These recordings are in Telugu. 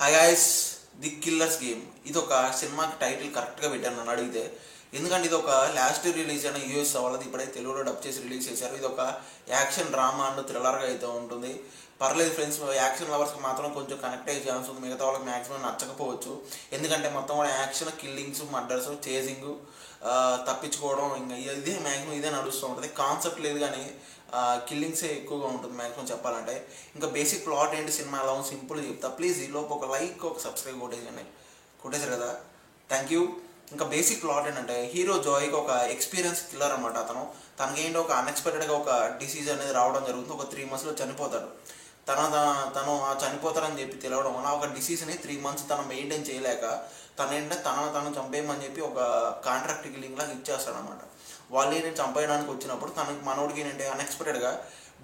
Hi guys, the killers game ఇది ఒక సినిమాకి టైటిల్ కరెక్ట్గా పెట్టాను నన్ను అడిగితే. ఎందుకంటే ఇది ఒక లాస్ట్ రిలీజ్ అయిన యూఎస్ వాళ్ళది, ఇప్పుడైతే తెలుగులో డబ్ చేసి రిలీజ్ చేశారు. ఇది ఒక యాక్షన్ డ్రామా అండ్ థ్రిల్లర్గా అయితే ఉంటుంది. పర్లేదు ఫ్రెండ్స్, యాక్షన్ లవర్స్కి మాత్రం కొంచెం కనెక్ట్ అయ్యే ఛాన్స్ ఉంది. మిగతా వాళ్ళకి మ్యాక్సిమం నచ్చకపోవచ్చు. ఎందుకంటే మొత్తం కూడా యాక్షన్, కిల్లింగ్స్, మర్డర్స్, చేజింగ్, తప్పించుకోవడం, ఇంకా ఇదే మ్యాక్సిమం ఇదే నడుస్తూ ఉంటుంది. కాన్సెప్ట్ లేదు కానీ కిల్లింగ్సే ఎక్కువగా ఉంటుంది మ్యాక్సిమం చెప్పాలంటే. ఇంకా బేసిక్ ప్లాట్ ఏంటి, సినిమా ఎలా ఉంది సింపుల్ చెప్తా. ప్లీజ్ ఈలోపు ఒక లైక్, ఒక సబ్స్క్రైబ్ కొట్టేసారు కదా, థ్యాంక్ యూ. ఇంకా బేసిక్ ప్లాట్ ఏంటంటే, హీరో జాయ్కి ఒక ఎక్స్పీరియన్స్ కిల్లర్ అనమాట. తనకేంటి ఒక అన్ఎక్స్పెక్టెడ్గా ఒక డిసీజ్ అనేది రావడం జరుగుతుంది. ఒక 3 monthsలో చనిపోతాడు. తను చనిపోతారని చెప్పి తెలియడం వల్ల ఒక డిసీజ్ని 3 months తను మెయింటైన్ చేయలేక తను తను చంపేయమని చెప్పి ఒక కాంట్రాక్ట్ కిల్లింగ్ లాగా ఇచ్చేస్తాడు అనమాట. వాళ్ళు ఏంటంటే చంపేయడానికి వచ్చినప్పుడు తనకి మనోడికి ఏంటంటే అన్ఎక్స్పెక్టెడ్గా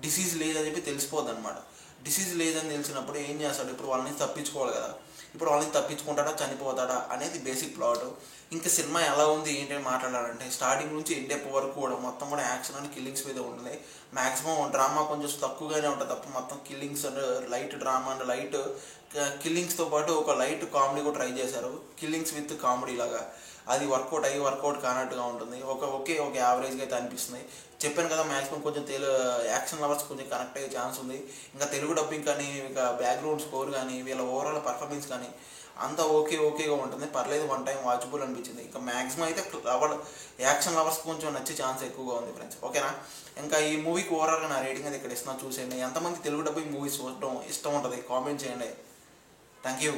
డిసీజ్ లేదని చెప్పి తెలిసిపోద్ది అనమాట. డిసీజ్ లేదని తెలిసినప్పుడు ఏం చేస్తాడు, ఇప్పుడు వాళ్ళని తప్పించుకోవాలి కదా. ఇప్పుడు వాళ్ళని తప్పించుకుంటాడా, చనిపోతాడా అనేది బేసిక్ ప్లాట్. ఇంకా సినిమా ఎలా ఉంది ఏంటి అని మాట్లాడాలంటే, స్టార్టింగ్ నుంచి ఎండ్ వరకు కూడా మొత్తం కూడా యాక్షన్ అండ్ కిల్లింగ్స్ మీద ఉంటుంది. మ్యాక్సిమం డ్రామా కొంచెం తక్కువగానే ఉంటుంది తప్ప మొత్తం killings and light drama and light కిల్లింగ్స్తో పాటు ఒక లైట్ కామెడీ కూడా ట్రై చేశారు. కిల్లింగ్స్ విత్ కామెడీ లాగా అది వర్కౌట్ కానట్టుగా ఉంటుంది. ఒక యావరేజ్గా అయితే అనిపిస్తుంది. చెప్పాను కదా, మ్యాక్సిమం కొంచెం యాక్షన్ లవర్స్ కొంచెం కనెక్ట్ అయ్యే ఛాన్స్ ఉంది. ఇంకా తెలుగు డబ్బింగ్ కానీ, ఇంకా బ్యాక్గ్రౌండ్ స్కోర్ కానీ, వీళ్ళ ఓవరాల్ పర్ఫార్మెన్స్ కానీ అంతా ఓకేగా ఉంటుంది. పర్లేదు, 1 time వాచబుల్ అనిపించింది. ఇంకా మ్యాక్సిమం అయితే యాక్షన్ లవర్స్ కొంచెం నచ్చే ఛాన్స్ ఎక్కువగా ఉంది ఫ్రెండ్స్, ఓకేనా. ఇంకా ఈ మూవీకి ఓవరాల్గా నా రేటింగ్ అది ఇక్కడ ఇస్తున్నా, చూసేయండి. ఎంతమంది తెలుగు డబ్బింగ్ మూవీస్ చూడడం ఇష్టం ఉంటుంది కామెంట్ చేయండి. Thank you.